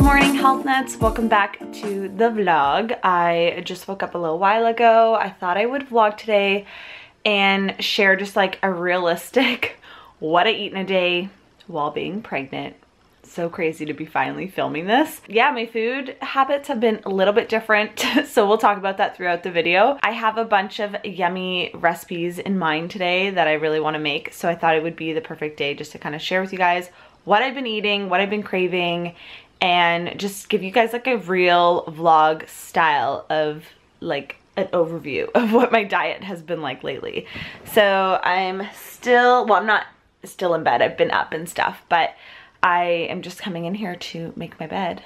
morning, health nuts. Welcome back to the vlog. I just woke up a little while ago. I thought I would vlog today and share just like a realistic what I eat in a day while being pregnant. So crazy to be finally filming this. Yeah, my food habits have been a little bit different, so we'll talk about that throughout the video. I have a bunch of yummy recipes in mind today that I really want to make, so I thought it would be the perfect day just to kind of share with you guys what I've been eating, what I've been craving, and just give you guys like a real vlog style of like an overview of what my diet has been like lately. So I'm still, well, I'm not still in bed, I've been up and stuff, but I am just coming in here to make my bed.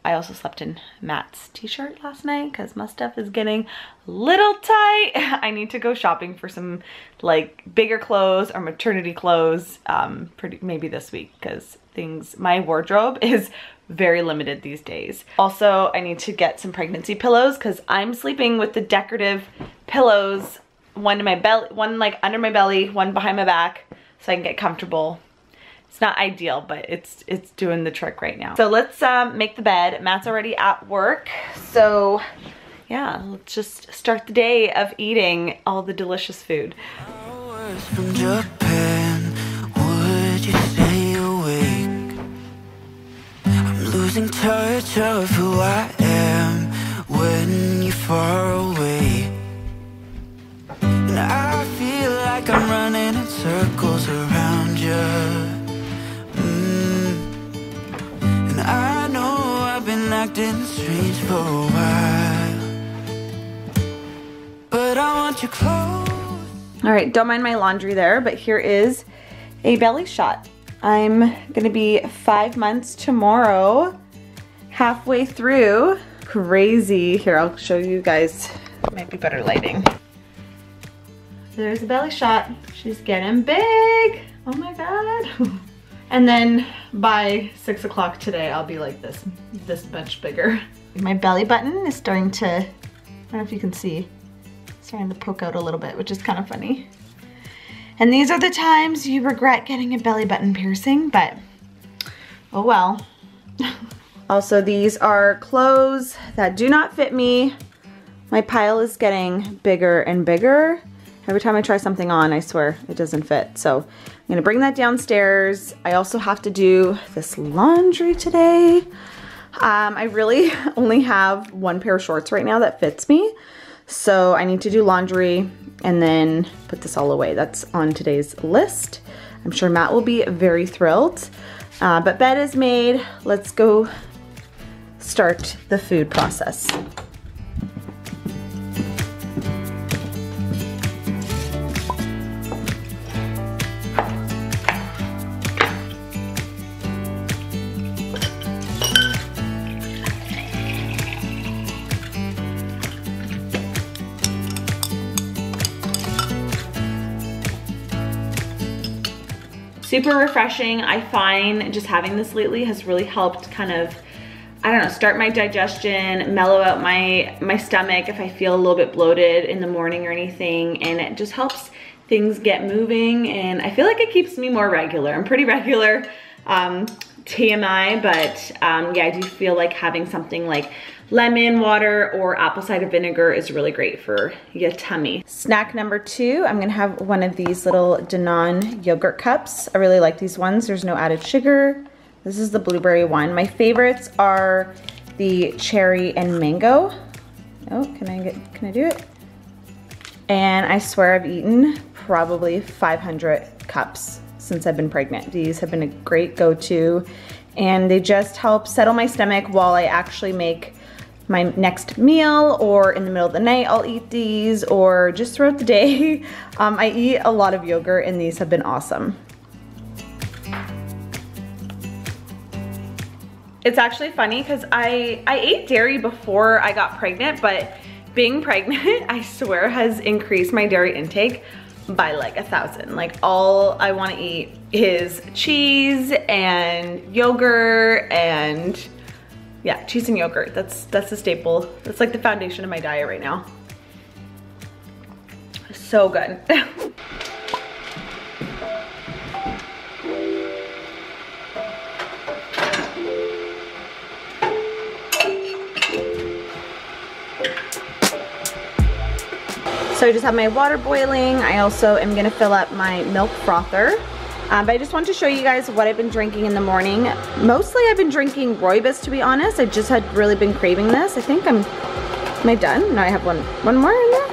I also slept in Matt's t-shirt last night because my stuff is getting a little tight. I need to go shopping for some like bigger clothes or maternity clothes maybe this week because my wardrobe is very limited these days. Also, I need to get some pregnancy pillows because I'm sleeping with the decorative pillows, one in my belly, one like under my belly, one behind my back, so I can get comfortable. It's not ideal, but it's doing the trick right now. So let's make the bed. Matt's already at work, so yeah, let's just start the day of eating all the delicious food. From Japan, would you stay awake? I'm losing touch of who I am when you're far away. And I feel like I'm running in circles around you. I know I've been acting strange for a while, but I want you close. All right, don't mind my laundry there, but here is a belly shot. I'm gonna be 5 months tomorrow, halfway through. Crazy. Here, I'll show you guys. Might be better lighting. There's a belly shot. She's getting big. Oh my God. And then by 6 o'clock today, I'll be like this much bigger. My belly button is starting to, I don't know if you can see, starting to poke out a little bit, which is kind of funny. And these are the times you regret getting a belly button piercing, but oh well. Also, these are clothes that do not fit me. My pile is getting bigger and bigger. Every time I try something on, I swear it doesn't fit. So I'm gonna bring that downstairs. I also have to do this laundry today. I really only have one pair of shorts right now that fits me. So I need to do laundry and then put this all away. That's on today's list. I'm sure Matt will be very thrilled. But bed is made. Let's go start the food process. Super refreshing. I find just having this lately has really helped kind of, I don't know, start my digestion, mellow out my stomach if I feel a little bit bloated in the morning or anything, and it just helps things get moving, and I feel like it keeps me more regular. I'm pretty regular, TMI, but yeah, I do feel like having something like lemon water or apple cider vinegar is really great for your tummy. Snack number 2, I'm gonna have one of these little Danone yogurt cups. I really like these ones. There's no added sugar. This is the blueberry one. My favorites are the cherry and mango. Oh, can I do it? And I swear I've eaten probably 500 cups since I've been pregnant. These have been a great go-to, and they just help settle my stomach while I actually make my next meal, or in the middle of the night I'll eat these, or just throughout the day. I eat a lot of yogurt and these have been awesome. It's actually funny because I ate dairy before I got pregnant, but being pregnant, I swear, has increased my dairy intake by like 1,000. Like, all I want to eat is cheese and yogurt, and yeah, cheese and yogurt. That's a staple. That's like the foundation of my diet right now. So good. So I just have my water boiling. I also am gonna fill up my milk frother. But I just wanted to show you guys what I've been drinking in the morning. Mostly I've been drinking rooibos, to be honest. I just had really been craving this. I think am I done? No, I have one more in there.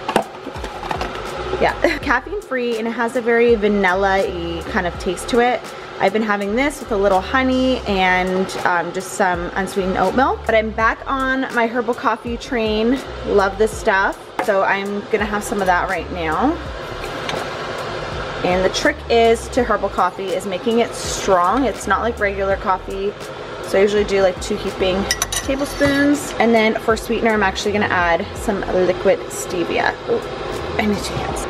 Yeah, caffeine free, and it has a very vanilla-y kind of taste to it. I've been having this with a little honey and just some unsweetened oat milk. But I'm back on my herbal coffee train. Love this stuff. So I'm gonna have some of that right now. And the trick is to herbal coffee is making it strong. It's not like regular coffee. So I usually do like 2 heaping tablespoons. And then for sweetener, I'm actually gonna add some liquid stevia. Ooh, I need 2 hands.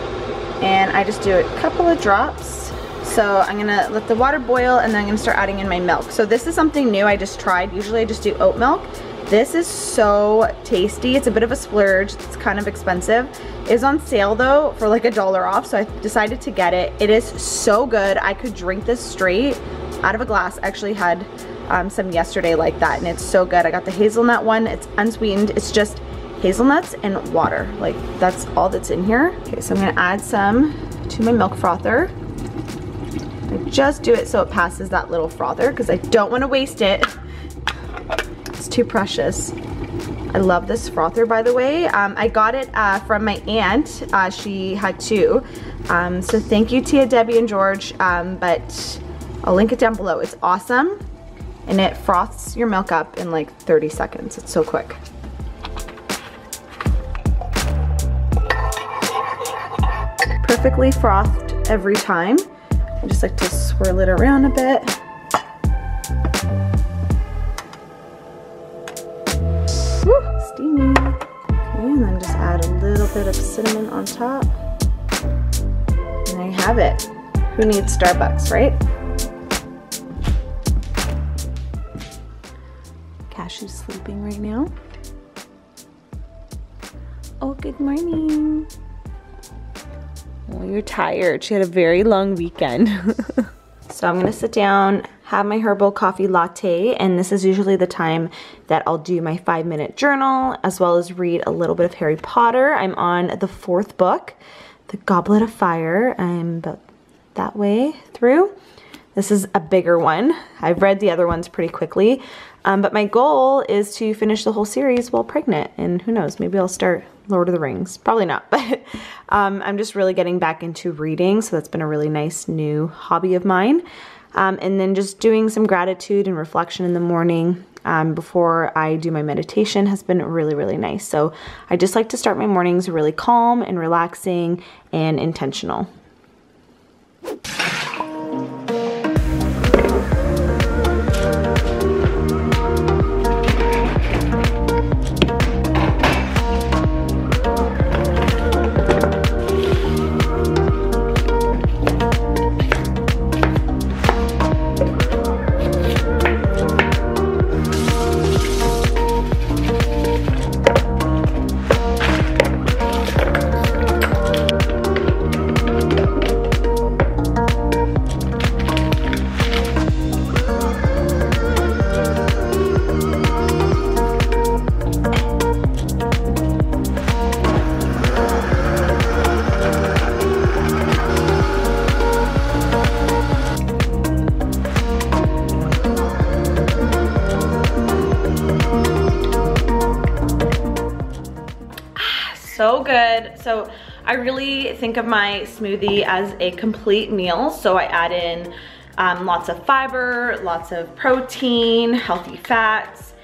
And I just do a couple of drops. So I'm gonna let the water boil and then I'm gonna start adding in my milk. So this is something new I just tried. Usually I just do oat milk. This is so tasty. It's a bit of a splurge. It's kind of expensive. It's on sale though for like $1 off, so I decided to get it. It is so good. I could drink this straight out of a glass. I actually had some yesterday like that, and it's so good. I got the hazelnut one. It's unsweetened. It's just hazelnuts and water. Like, that's all that's in here. Okay, so I'm gonna add some to my milk frother. I just do it so it passes that little frother because I don't want to waste it. It's too precious. I love this frother, by the way. I got it from my aunt. She had 2. So thank you, Tia, Debbie, and George. But I'll link it down below. It's awesome. And it froths your milk up in like 30 seconds. It's so quick. Perfectly frothed every time. I just like to swirl it around a bit. Woo, steamy. Okay, and then just add a little bit of cinnamon on top. And there you have it. Who needs Starbucks, right? Cashew's sleeping right now. Oh, good morning. Oh, you're tired. She had a very long weekend. So I'm gonna sit down, have my herbal coffee latte, and this is usually the time that I'll do my 5-minute journal, as well as read a little bit of Harry Potter. I'm on the 4th book, The Goblet of Fire. I'm about that way through. This is a bigger one. I've read the other ones pretty quickly, but my goal is to finish the whole series while pregnant, and who knows, maybe I'll start Lord of the Rings. Probably not, but I'm just really getting back into reading, so that's been a really nice new hobby of mine. And then just doing some gratitude and reflection in the morning before I do my meditation has been really, really nice. So I just like to start my mornings really calm and relaxing and intentional. So good. So I really think of my smoothie as a complete meal. So I add in lots of fiber, lots of protein, healthy fats,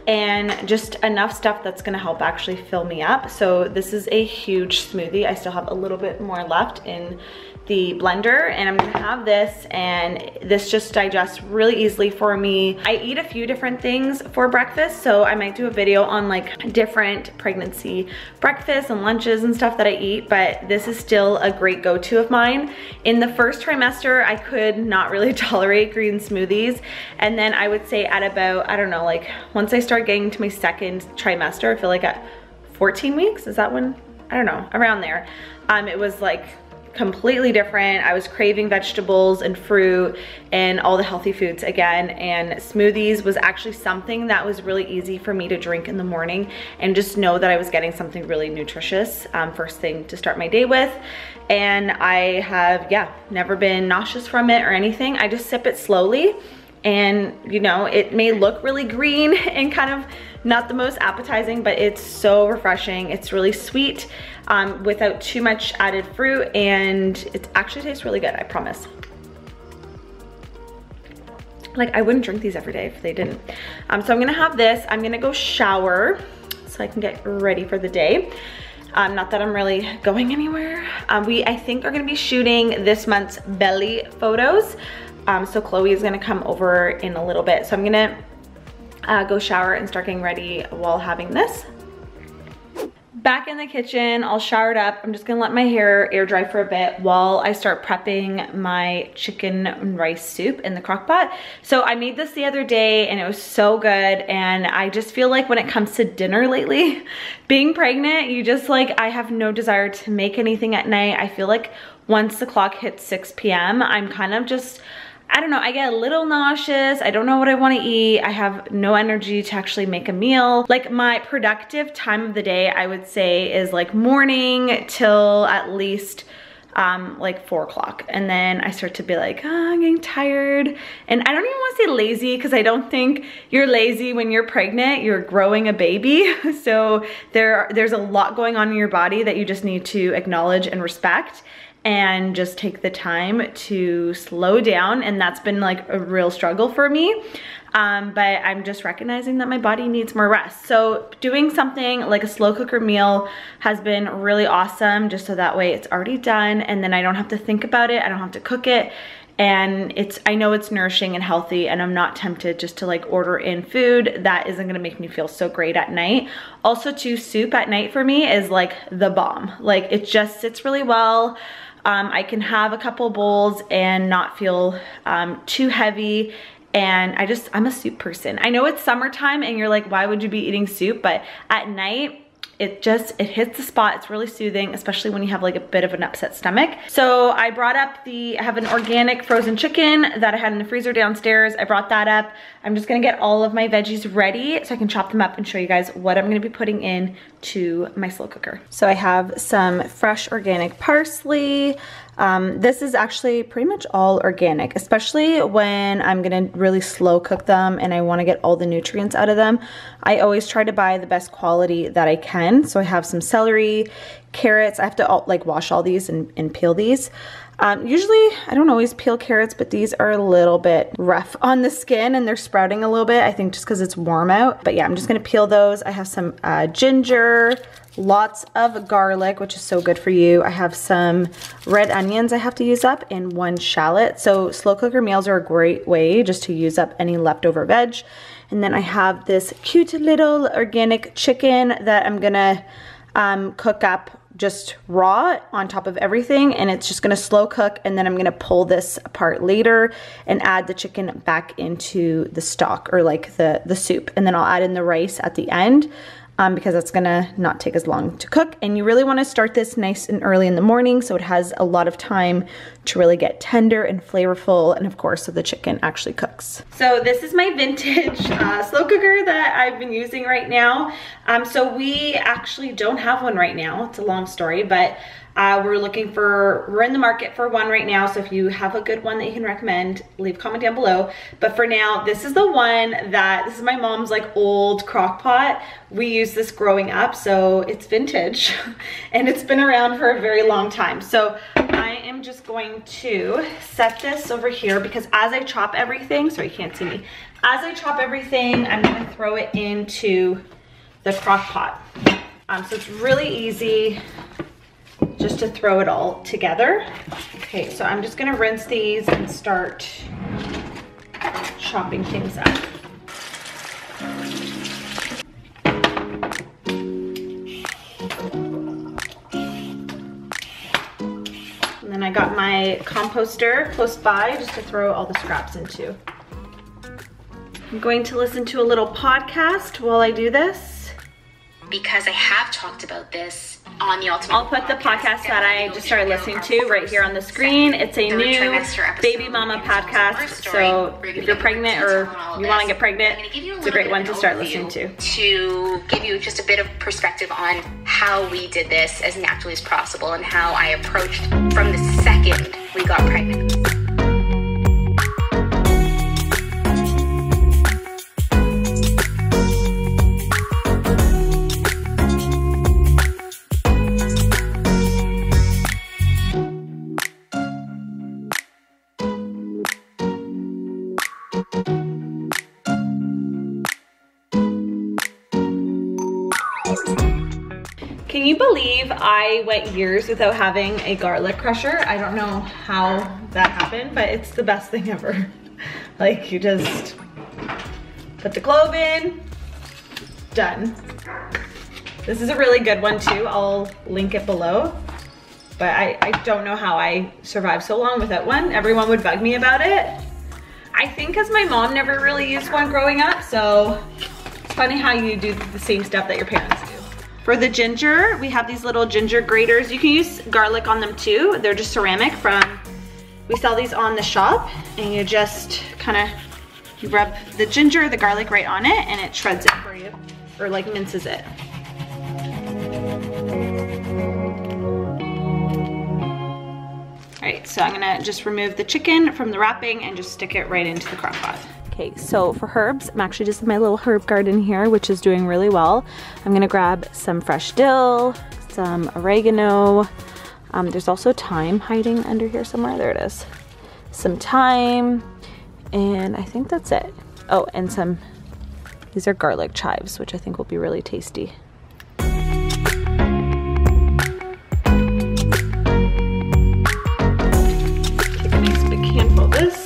and just enough stuff that's gonna help actually fill me up. So this is a huge smoothie. I still have a little bit more left in the blender, and I'm gonna have this, and this just digests really easily for me. I eat a few different things for breakfast, so I might do a video on like different pregnancy breakfasts and lunches and stuff that I eat, but this is still a great go-to of mine. In the first trimester, I could not really tolerate green smoothies, and then I would say at about, I don't know, like once I start getting to my 2nd trimester, I feel like at 14 weeks, is that when? I don't know, around there, it was like completely different. I was craving vegetables and fruit and all the healthy foods again, and smoothies was actually something that was really easy for me to drink in the morning and just know that I was getting something really nutritious first thing to start my day with. And I have, yeah, never been nauseous from it or anything. I just sip it slowly, and you know, it may look really green and kind of not the most appetizing, but it's so refreshing. It's really sweet without too much added fruit, and it actually tastes really good, I promise. Like, I wouldn't drink these every day if they didn't. So I'm gonna have this. I'm gonna go shower so I can get ready for the day. Not that I'm really going anywhere. We, I think, are gonna be shooting this month's belly photos. So Chloe is gonna come over in a little bit. So I'm gonna go shower and start getting ready while having this. Back in the kitchen, all showered up. I'm just gonna let my hair air dry for a bit while I start prepping my chicken and rice soup in the crock pot. So I made this the other day and it was so good, and I just feel like when it comes to dinner lately, being pregnant, you just like, I have no desire to make anything at night. I feel like once the clock hits 6 p.m., I'm kind of just, I don't know, I get a little nauseous. I don't know what I want to eat. I have no energy to actually make a meal. Like, my productive time of the day, I would say, is like morning till at least like 4 o'clock. And then I start to be like, oh, I'm getting tired. And I don't even want to say lazy, because I don't think you're lazy when you're pregnant. You're growing a baby. So there's a lot going on in your body that you just need to acknowledge and respect, and just take the time to slow down. And that's been like a real struggle for me. But I'm just recognizing that my body needs more rest. So doing something like a slow cooker meal has been really awesome, just so that way it's already done and then I don't have to think about it. I don't have to cook it. And I know it's nourishing and healthy, and I'm not tempted just to like order in food that isn't gonna make me feel so great at night. Also too, soup at night for me is like the bomb. Like, it just sits really well. I can have a couple bowls and not feel too heavy. And I'm a soup person. I know it's summertime and you're like, why would you be eating soup? But at night, it hits the spot. It's really soothing, especially when you have like a bit of an upset stomach. So I brought up I have an organic frozen chicken that I had in the freezer downstairs. I brought that up. I'm just gonna get all of my veggies ready so I can chop them up and show you guys what I'm gonna be putting in to my slow cooker. So I have some fresh organic parsley. This is actually pretty much all organic, especially when I'm gonna really slow cook them and I wanna get all the nutrients out of them. I always try to buy the best quality that I can. So I have some celery, carrots. I have to like wash all these and peel these. Usually I don't always peel carrots, but these are a little bit rough on the skin and they're sprouting a little bit, I think just because it's warm out. But yeah, I'm just gonna peel those. I have some ginger, lots of garlic, which is so good for you. I have some red onions I have to use up, and 1 shallot. So slow cooker meals are a great way just to use up any leftover veg. And then I have this cute little organic chicken that I'm gonna cook up just raw on top of everything, and it's just gonna slow cook, and then I'm gonna pull this apart later and add the chicken back into the stock, or like the soup, and then I'll add in the rice at the end. Because that's gonna not take as long to cook. And you really wanna start this nice and early in the morning so it has a lot of time to really get tender and flavorful, and of course, so the chicken actually cooks. So this is my vintage slow cooker that I've been using right now. So we actually don't have one right now. It's a long story, but we're in the market for one right now. So if you have a good one that you can recommend, leave a comment down below. But for now, this is the one this is my mom's like old crock pot. We used this growing up, so it's vintage and it's been around for a very long time. So I am just going to set this over here, because as I chop everything, sorry, you can't see me. As I chop everything, I'm gonna throw it into the crock pot. So it's really easy just to throw it all together. Okay, so I'm just gonna rinse these and start chopping things up. And then I got my composter close by just to throw all the scraps into. I'm going to listen to a little podcast while I do this. because I have talked about this on the Ultimate. I'll put the podcast that I just started listening to right here on the screen. It's a new baby mama podcast. So if you're pregnant or you want to get pregnant, it's a great one to start listening to. To give you just a bit of perspective on how we did this as naturally as possible and how I approached from the second we got pregnant. Can you believe I went years without having a garlic crusher? I don't know how that happened, but it's the best thing ever. Like, you just put the clove in, done. This is a really good one too. I'll link it below. But I don't know how I survived so long without one. Everyone would bug me about it. I think because my mom never really used one growing up, so it's funny how you do the same stuff that your parents do. For the ginger, we have these little ginger graters. You can use garlic on them too. They're just ceramic we sell these on the shop, and you just you rub the ginger, the garlic right on it, and it shreds it for you, or like minces it. All right, so I'm gonna just remove the chicken from the wrapping and just stick it right into the crock pot. Okay, so for herbs, I'm actually just in my little herb garden here, which is doing really well. I'm gonna grab some fresh dill, some oregano. There's also thyme hiding under here somewhere. There it is. Some thyme, and I think that's it. Oh, and these are garlic chives, which I think will be really tasty. Take a nice big handful of this.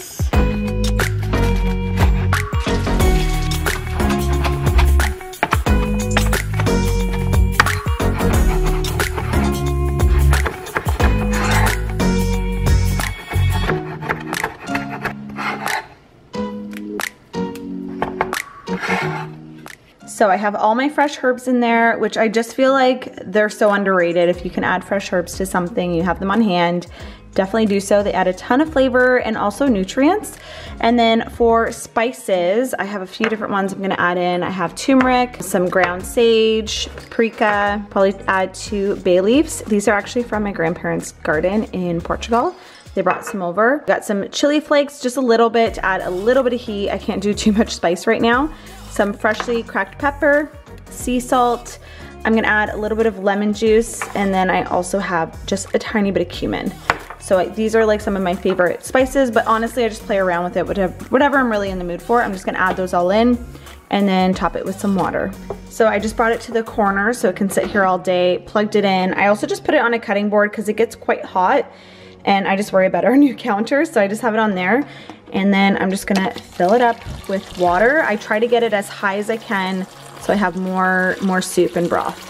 So I have all my fresh herbs in there, which I just feel like they're so underrated. If you can add fresh herbs to something, you have them on hand, definitely do so. They add a ton of flavor and also nutrients. And then for spices, I have a few different ones I'm gonna add in. I have turmeric, some ground sage, paprika, probably add 2 bay leaves. These are actually from my grandparents' garden in Portugal. They brought some over. Got some chili flakes, just a little bit to add a little bit of heat. I can't do too much spice right now. Some freshly cracked pepper, sea salt. I'm gonna add a little bit of lemon juice, and then I also have just a tiny bit of cumin. So these are like some of my favorite spices, but honestly I just play around with it, whatever I'm really in the mood for. I'm just gonna add those all in and then top it with some water. So I just brought it to the corner so it can sit here all day, plugged it in. I also just put it on a cutting board because it gets quite hot and I just worry about our new counter, so I just have it on there. And then I'm just gonna fill it up with water. I try to get it as high as I can so I have more soup and broth.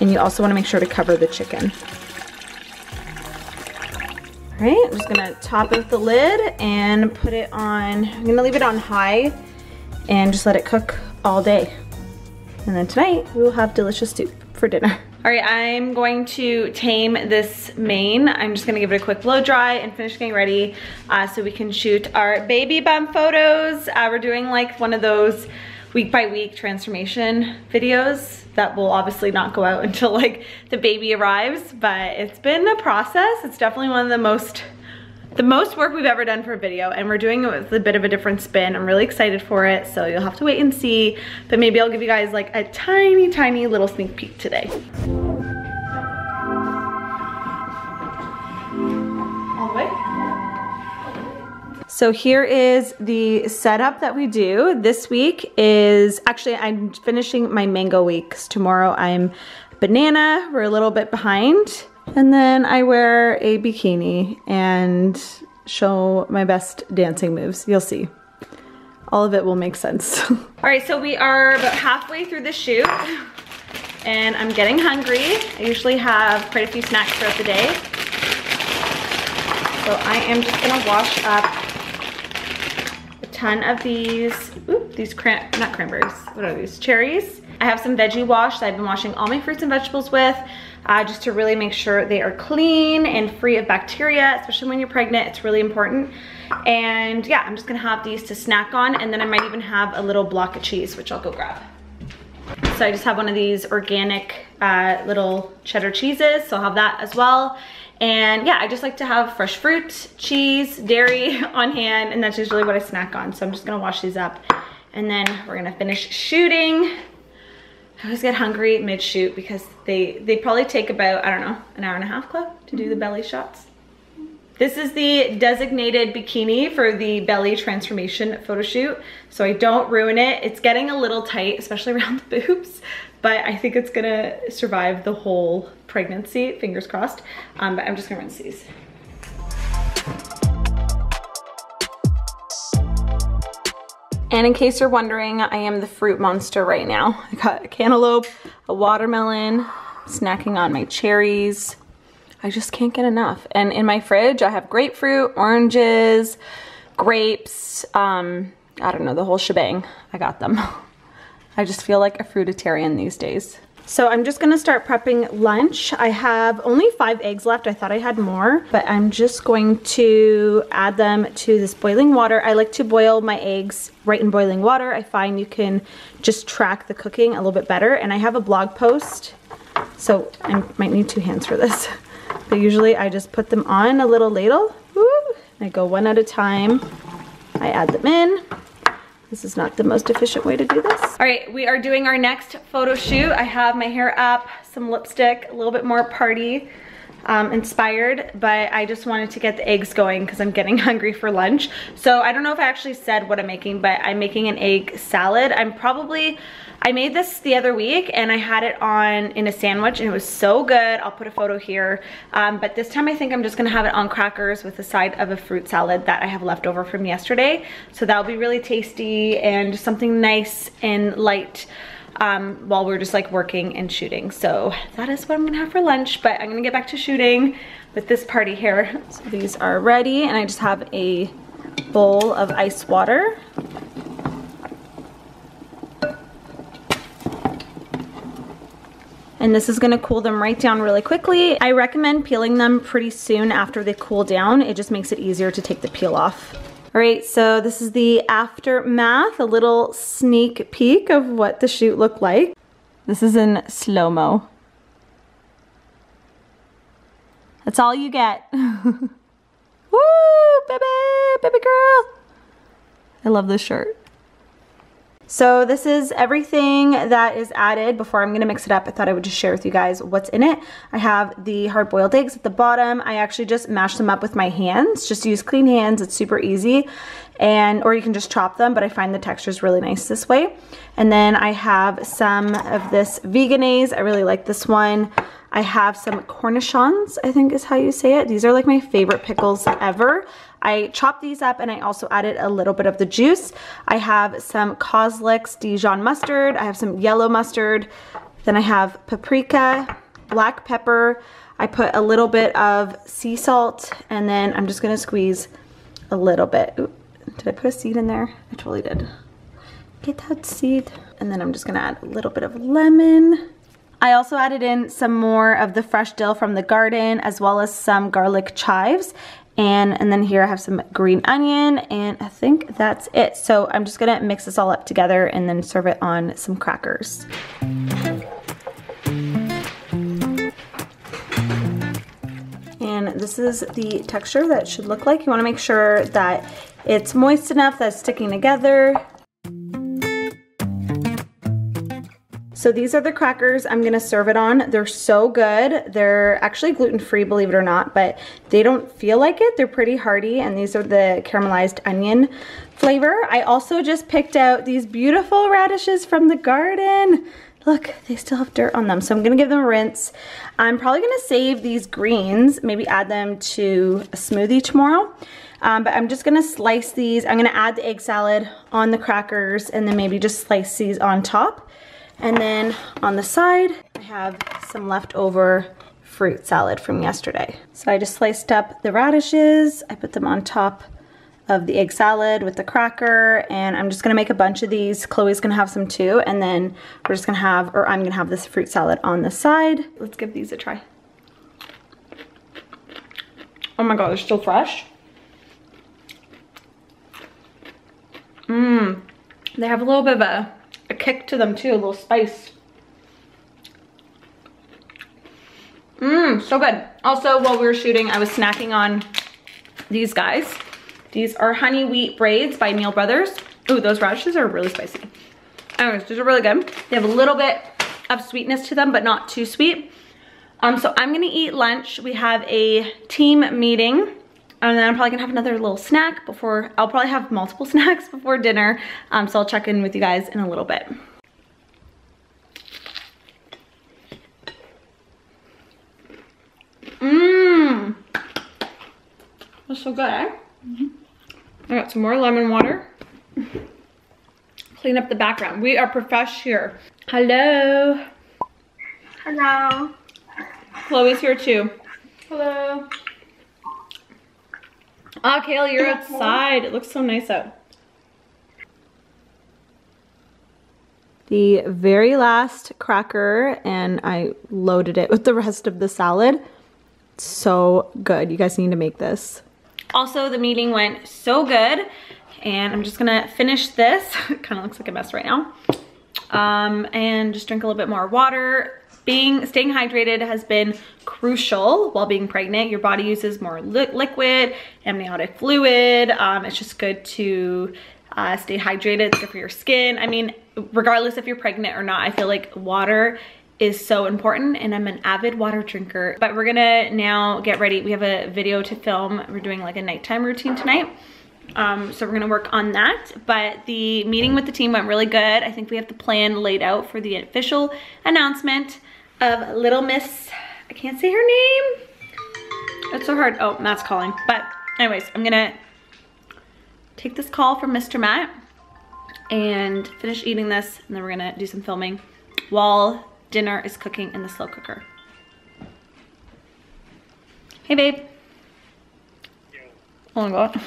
And you also wanna make sure to cover the chicken. All right, I'm just gonna top it with the lid and put it on, I'm gonna leave it on high and just let it cook all day. And then tonight we will have delicious soup for dinner. All right, I'm going to tame this mane. I'm just gonna give it a quick blow dry and finish getting ready so we can shoot our baby bump photos. We're doing like one of those week by week transformation videos that will obviously not go out until like the baby arrives, but it's been a process. It's definitely one of the most work we've ever done for a video, and we're doing it with a bit of a different spin. I'm really excited for it, so you'll have to wait and see, but maybe I'll give you guys like a tiny little sneak peek today. All the way. So here is the setup that we do. This week is, actually I'm finishing my mango weeks. Tomorrow I'm banana, we're a little bit behind. And then I wear a bikini and show my best dancing moves. You'll see. All of it will make sense. All right, so we are about halfway through the shoot and I'm getting hungry. I usually have quite a few snacks throughout the day. So I am just gonna wash up a ton of these, not cranberries, what are these, cherries. I have some veggie wash that I've been washing all my fruits and vegetables with, just to really make sure they are clean and free of bacteria, especially when you're pregnant. It's really important. And yeah, I'm just gonna have these to snack on, and then I might even have a little block of cheese, which I'll go grab. So I just have one of these organic little cheddar cheeses, so I'll have that as well. And yeah, I just like to have fresh fruit, cheese, dairy on hand, and that's usually what I snack on. So I'm just gonna wash these up, and then we're gonna finish shooting. I always get hungry mid-shoot because they probably take about, I don't know, an hour and a half, Chloe, to do the belly shots. This is the designated bikini for the belly transformation photo shoot, so I don't ruin it. It's getting a little tight, especially around the boobs, but I think it's gonna survive the whole pregnancy, fingers crossed. But I'm just gonna rinse these. And in case you're wondering, I am the fruit monster right now. I got a cantaloupe, a watermelon, snacking on my cherries. I just can't get enough. And in my fridge, I have grapefruit, oranges, grapes, I don't know, the whole shebang. I got them. I just feel like a fruitarian these days. So I'm just gonna start prepping lunch. I have only 5 eggs left. I thought I had more, but I'm just going to add them to this boiling water. I like to boil my eggs right in boiling water. I find you can just track the cooking a little bit better. And I have a blog post, so I might need 2 hands for this. But usually I just put them on a little ladle. Woo! I go one at a time. I add them in. This is not the most efficient way to do this. All right, we are doing our next photo shoot. I have my hair up, some lipstick, a little bit more party inspired, but I just wanted to get the eggs going because I'm getting hungry for lunch. So I don't know if I actually said what I'm making, but I'm making an egg salad. I made this the other week and I had it on in a sandwich and it was so good. I'll put a photo here. But this time I think I'm just gonna have it on crackers with a side of a fruit salad that I have left over from yesterday. So that'll be really tasty and just something nice and light while we're just like working and shooting. So that is what I'm gonna have for lunch, but I'm gonna get back to shooting with this party here. So these are ready and I just have a bowl of ice water. And this is gonna cool them right down really quickly. I recommend peeling them pretty soon after they cool down. It just makes it easier to take the peel off. All right, so this is the aftermath, a little sneak peek of what the shoot looked like. This is in slow-mo. That's all you get. Woo, baby girl. I love this shirt. So this is everything that is added. Before I'm gonna mix it up, I thought I would just share with you guys what's in it. I have the hard-boiled eggs at the bottom. I actually just mash them up with my hands. Just use clean hands, it's super easy. Or you can just chop them, but I find the texture is really nice this way. And then I have some of this veganaise. I really like this one. I have some cornichons, I think is how you say it. These are like my favorite pickles ever. I chopped these up and I also added a little bit of the juice. I have some Kozlik's Dijon mustard. I have some yellow mustard. Then I have paprika, black pepper. I put a little bit of sea salt and then I'm just gonna squeeze a little bit. Ooh, did I put a seed in there? I totally did. Get that seed. And then I'm just gonna add a little bit of lemon. I also added in some more of the fresh dill from the garden as well as some garlic chives. And then here I have some green onion and I think that's it. So I'm just gonna mix this all up together and then serve it on some crackers. And this is the texture that it should look like. You wanna make sure that it's moist enough that it's sticking together. So these are the crackers I'm gonna serve it on. They're so good. They're actually gluten-free, believe it or not, but they don't feel like it. They're pretty hearty, and these are the caramelized onion flavor. I also just picked out these beautiful radishes from the garden. Look, they still have dirt on them, so I'm gonna give them a rinse. I'm probably gonna save these greens, maybe add them to a smoothie tomorrow. But I'm just gonna slice these. I'm gonna add the egg salad on the crackers and then maybe just slice these on top. And then on the side, I have some leftover fruit salad from yesterday. So I just sliced up the radishes. I put them on top of the egg salad with the cracker, and I'm just gonna make a bunch of these. Chloe's gonna have some too, and then we're just gonna have, or I'm gonna have this fruit salad on the side. Let's give these a try. Oh my god, they're still fresh. They have a little bit of a kick to them too, a little spice. So good. Also, while we were shooting, I was snacking on these guys. These are honey wheat braids by Neil Brothers. Ooh, those radishes are really spicy. Anyways, these are really good. They have a little bit of sweetness to them, but not too sweet. So I'm gonna eat lunch. We have a team meeting, and then I'm probably gonna have another little snack before, I'll probably have multiple snacks before dinner. So I'll check in with you guys in a little bit. That's so good, eh? I got some more lemon water. Clean up the background. We are profesh here. Hello. Hello. Chloe's here too. Hello. Oh, Kayla, you're outside. It looks so nice out. The very last cracker, and I loaded it with the rest of the salad. So good. You guys need to make this. Also, the meeting went so good, and I'm just gonna finish this. It kind of looks like a mess right now. And just drink a little bit more water. Staying hydrated has been crucial while being pregnant. Your body uses more liquid, amniotic fluid. It's just good to stay hydrated. It's good for your skin. I mean, regardless if you're pregnant or not, I feel like water is so important, and I'm an avid water drinker. But we're gonna now get ready. We have a video to film. We're doing like a nighttime routine tonight. So we're gonna work on that. But the meeting with the team went really good. I think we have the plan laid out for the official announcement of little Miss, I can't say her name. It's so hard. Oh, Matt's calling. But anyways, I'm gonna take this call from Mr. Matt and finish eating this, and then we're gonna do some filming while dinner is cooking in the slow cooker. Hey, babe. Oh my god.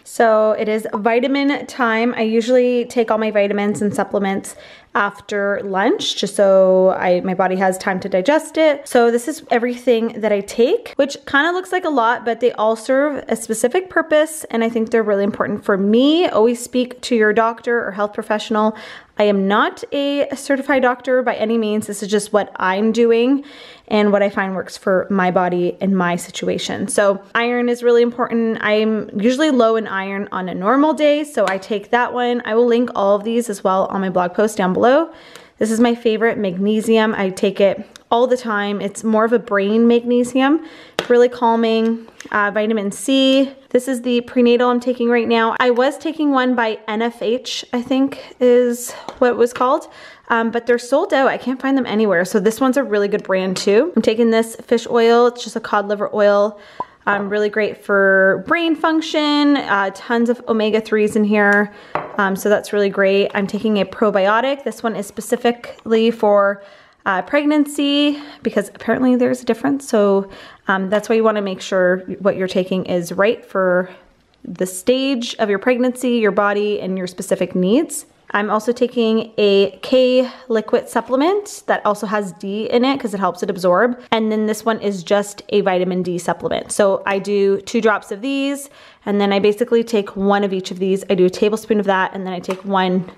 So it is vitamin time. I usually take all my vitamins and supplements after lunch, just so my body has time to digest it. So this is everything that I take, which kind of looks like a lot, but they all serve a specific purpose, and I think they're really important for me. Always speak to your doctor or health professional. I am not a certified doctor by any means. This is just what I'm doing and what I find works for my body and my situation. So iron is really important. I'm usually low in iron on a normal day, so I take that one. I will link all of these as well on my blog post down below. This is my favorite, magnesium. I take it all the time. It's more of a brain magnesium, really calming. Vitamin C. This is the prenatal I'm taking right now. I was taking one by NFH, I think is what it was called, but they're sold out. I can't find them anywhere. So this one's a really good brand too. I'm taking this fish oil. It's just a cod liver oil. Really great for brain function, tons of omega-3s in here. So that's really great. I'm taking a probiotic. This one is specifically for pregnancy, because apparently there's a difference. So that's why you want to make sure what you're taking is right for the stage of your pregnancy, your body, and your specific needs. I'm also taking a K liquid supplement that also has D in it because it helps it absorb. And then this one is just a vitamin D supplement. So I do 2 drops of these, and then I basically take 1 of each of these. I do a tablespoon of that, and then I take 1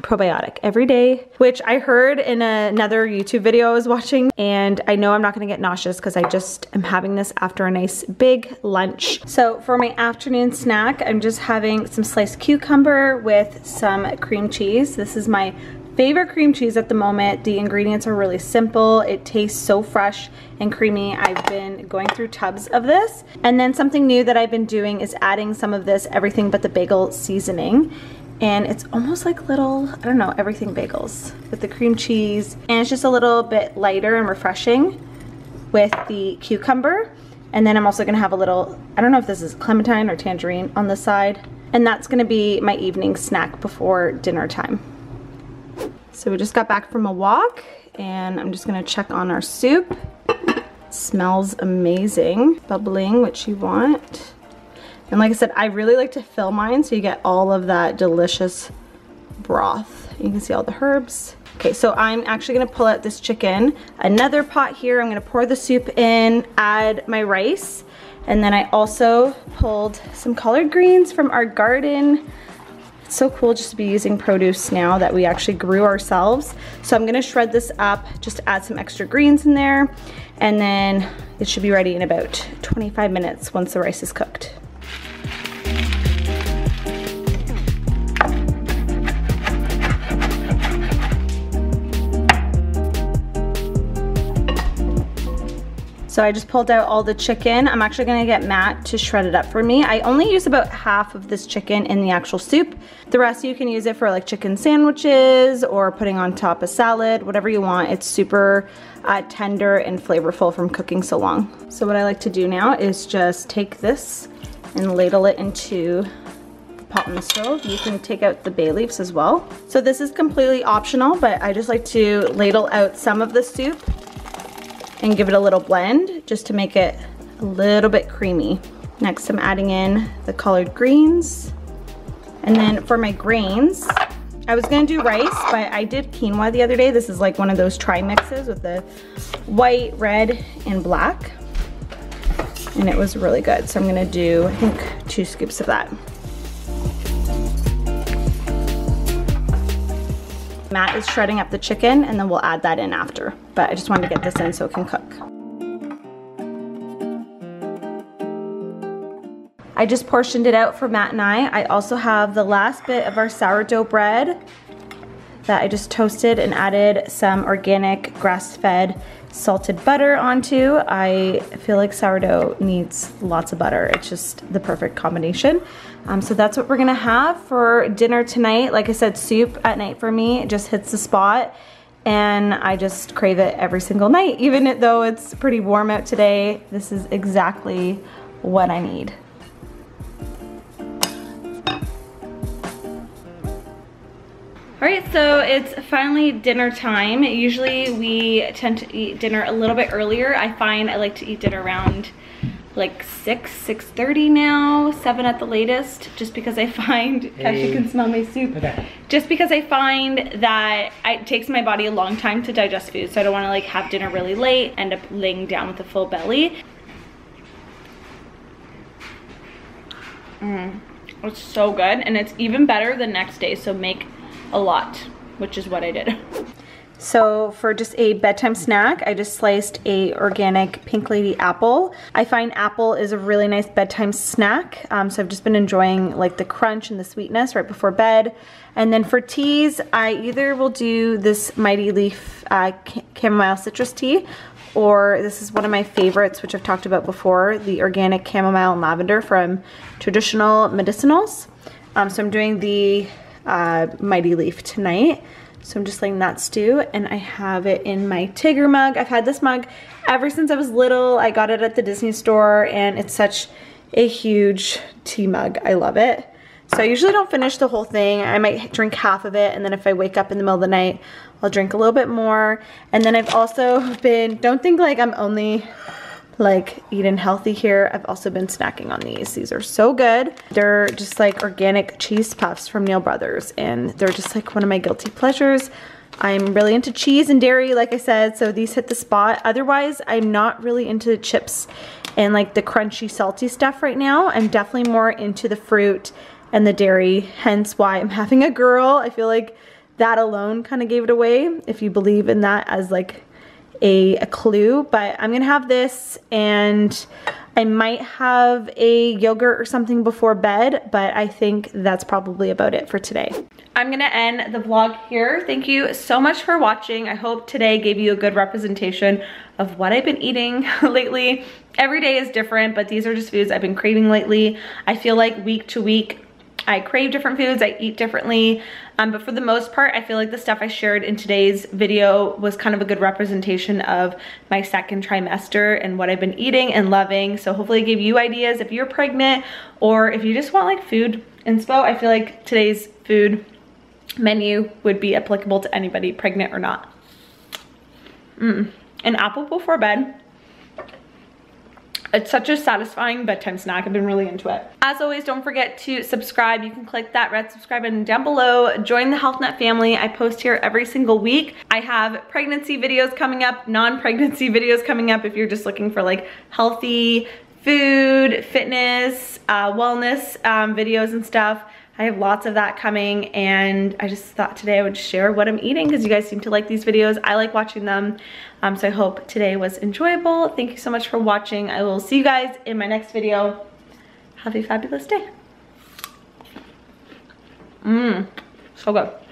probiotic every day, which I heard in another YouTube video I was watching, and I know I'm not gonna get nauseous because I just am having this after a nice big lunch. So for my afternoon snack, I'm just having some sliced cucumber with some cream cheese. This is my favorite cream cheese at the moment. The ingredients are really simple. It tastes so fresh and creamy. I've been going through tubs of this. And then something new that I've been doing is adding some of this everything but the bagel seasoning. And it's almost like little, I don't know, everything bagels with the cream cheese. And it's just a little bit lighter and refreshing with the cucumber. And then I'm also gonna have a little, I don't know if this is clementine or tangerine on the side. And that's gonna be my evening snack before dinner time. So we just got back from a walk, and I'm just gonna check on our soup. Smells amazing. Bubbling, which you want. And like I said, I really like to fill mine so you get all of that delicious broth. You can see all the herbs. Okay, so I'm actually gonna pull out this chicken. Another pot here, I'm gonna pour the soup in, add my rice, and then I also pulled some collard greens from our garden. It's so cool just to be using produce now that we actually grew ourselves. So I'm gonna shred this up, just add some extra greens in there, and then it should be ready in about 25 minutes once the rice is cooked. So I just pulled out all the chicken. I'm actually gonna get Matt to shred it up for me. I only use about half of this chicken in the actual soup. The rest you can use it for like chicken sandwiches or putting on top of salad, whatever you want. It's super tender and flavorful from cooking so long. So what I like to do now is just take this and ladle it into the pot on the stove. You can take out the bay leaves as well. So this is completely optional, but I just like to ladle out some of the soup and give it a little blend just to make it a little bit creamy. Next, I'm adding in the collard greens. And then for my grains, I was gonna do rice, but I did quinoa the other day. This is like one of those tri-mixes with the white, red, and black. And it was really good. So I'm gonna do, I think, 2 scoops of that. Matt is shredding up the chicken and then we'll add that in after. But I just wanted to get this in so it can cook. I just portioned it out for Matt and I also have the last bit of our sourdough bread that I just toasted and added some organic grass-fed salted butter onto. I feel like sourdough needs lots of butter. It's just the perfect combination. So that's what we're gonna have for dinner tonight. Like I said, soup at night for me, it just hits the spot and I just crave it every single night. Even though it's pretty warm out today, this is exactly what I need. All right, so it's finally dinner time. Usually we tend to eat dinner a little bit earlier. I find I like to eat dinner around like 6:30 now, 7 at the latest, just because I find, Kashi can smell my soup. Okay. Just because I find that it takes my body a long time to digest food, so I don't wanna like have dinner really late, end up laying down with a full belly. It's so good, and it's even better the next day, so make a lot, which is what I did. So for just a bedtime snack, I just sliced a organic Pink Lady apple. I find apple is a really nice bedtime snack. So I've just been enjoying like the crunch and the sweetness right before bed. And then for teas, I either will do this Mighty Leaf chamomile citrus tea, or this is one of my favorites, which I've talked about before, the organic chamomile and lavender from Traditional Medicinals. So I'm doing the Mighty Leaf tonight. So I'm just letting that stew, and I have it in my Tigger mug. I've had this mug ever since I was little. I got it at the Disney store, and it's such a huge tea mug. I love it. So I usually don't finish the whole thing. I might drink half of it, and then if I wake up in the middle of the night, I'll drink a little bit more. And then I've also been, don't think like I'm only like eating healthy here. I've also been snacking on these. These are so good. They're just like organic cheese puffs from Neil Brothers, and they're just like one of my guilty pleasures. I'm really into cheese and dairy, like I said, so these hit the spot. Otherwise, I'm not really into chips and like the crunchy, salty stuff right now. I'm definitely more into the fruit and the dairy, hence why I'm having a girl. I feel like that alone kind of gave it away, if you believe in that as like a clue. But I'm gonna have this, and I might have a yogurt or something before bed, but I think that's probably about it for today. I'm gonna end the vlog here. Thank you so much for watching. I hope today gave you a good representation of what I've been eating lately. Every day is different, but these are just foods I've been craving lately. I feel like week to week I crave different foods, I eat differently, but for the most part, I feel like the stuff I shared in today's video was kind of a good representation of my second trimester and what I've been eating and loving. So hopefully it gave you ideas if you're pregnant, or if you just want like food inspo. I feel like today's food menu would be applicable to anybody, pregnant or not. An apple before bed It's such a satisfying bedtime snack. I've been really into it. As always, don't forget to subscribe. You can click that red subscribe button down below. Join the HealthNut family. I post here every single week. I have pregnancy videos coming up, non-pregnancy videos coming up if you're just looking for like healthy food, fitness, wellness videos and stuff. I have lots of that coming, and I just thought today I would share what I'm eating because you guys seem to like these videos. I like watching them, so I hope today was enjoyable. Thank you so much for watching. I will see you guys in my next video. Have a fabulous day. So good.